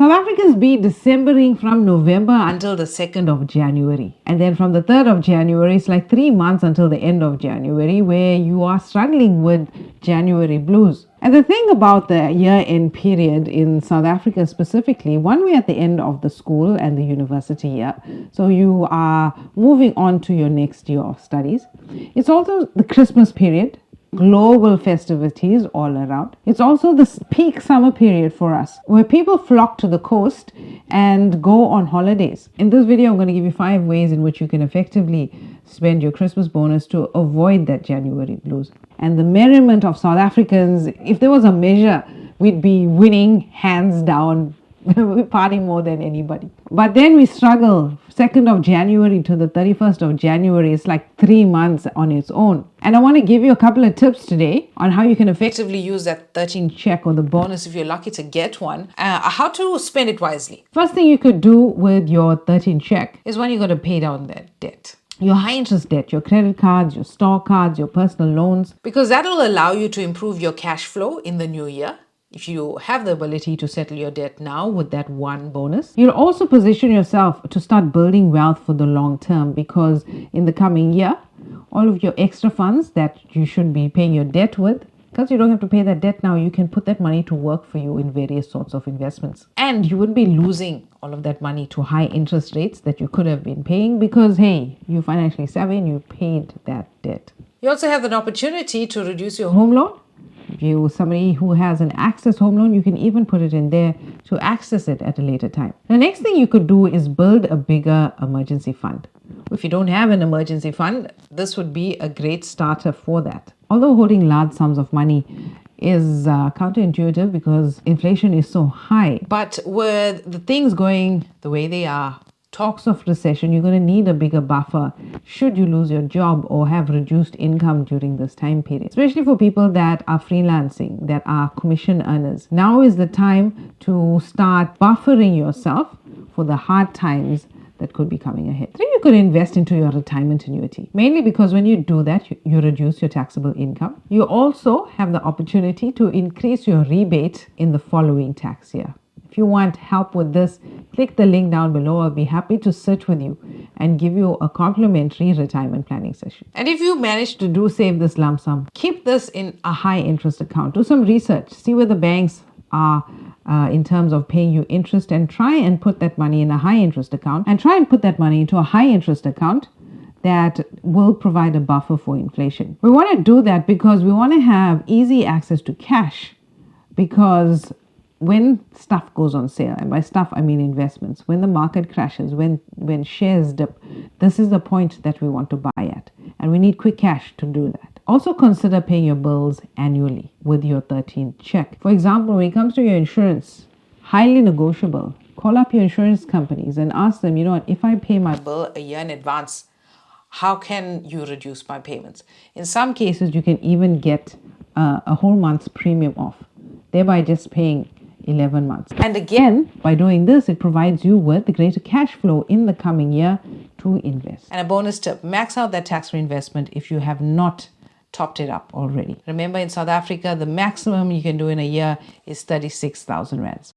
South Africans be Decembering from November until the 2nd of January. And then from the 3rd of January, it's like 3 months until the end of January where you are struggling with January blues. And the thing about the year-end period in South Africa specifically, one, we're at the end of the school and the university year. So you are moving on to your next year of studies. It's also the Christmas period. Global festivities all around. It's also the peak summer period for us where people flock to the coast and go on holidays. In this video, I'm going to give you 5 ways in which you can effectively spend your Christmas bonus to avoid that January blues. And the merriment of South Africans, if there was a measure, we'd be winning hands down. We party more than anybody. But then we struggle. 2nd of January to the 31st of January is like 3 months on its own. And I want to give you a couple of tips today on how you can effectively use that 13th check or the bonus if you're lucky to get one, how to spend it wisely. First thing you could do with your 13th check is when you're going to pay down that debt. Your high interest debt, your credit cards, your store cards, your personal loans, because that will allow you to improve your cash flow in the new year. If you have the ability to settle your debt now with that one bonus, you'll also position yourself to start building wealth for the long term, because in the coming year, all of your extra funds that you should be paying your debt with, because you don't have to pay that debt now, you can put that money to work for you in various sorts of investments. And you wouldn't be losing all of that money to high interest rates that you could have been paying because, hey, you're financially savvy and you paid that debt. You also have an opportunity to reduce your home loan. If you're somebody who has an access home loan, you can even put it in there to access it at a later time. The next thing you could do is build a bigger emergency fund. If you don't have an emergency fund, this would be a great starter for that. Although holding large sums of money is counterintuitive because inflation is so high, but with the things going the way they are, talks of recession, you're going to need a bigger buffer should you lose your job or have reduced income during this time period. Especially for people that are freelancing, that are commission earners. Now is the time to start buffering yourself for the hard times that could be coming ahead. Then you could invest into your retirement annuity, mainly because when you do that, you reduce your taxable income. You also have the opportunity to increase your rebate in the following tax year. If you want help with this, click the link down below. I'll be happy to sit with you and give you a complimentary retirement planning session. And if you manage to save this lump sum, keep this in a high interest account. Do some research, see where the banks are in terms of paying you interest, and try and put that money in a high interest account, and try and put that money into a high interest account that will provide a buffer for inflation. We want to do that because we want to have easy access to cash, because when stuff goes on sale, and by stuff I mean investments, when the market crashes, when shares dip, this is the point that we want to buy at, and we need quick cash to do that. Also consider paying your bills annually with your 13th check. For example, when it comes to your insurance, highly negotiable. Call up your insurance companies and ask them, you know what, if I pay my bill a year in advance, how can you reduce my payments? In some cases, you can even get a whole month's premium off, thereby just paying 11 months. And again, by doing this, it provides you with the greater cash flow in the coming year to invest. And a bonus tip, max out that tax-free investment if you have not topped it up already. Remember, in South Africa, the maximum you can do in a year is 36,000 rands.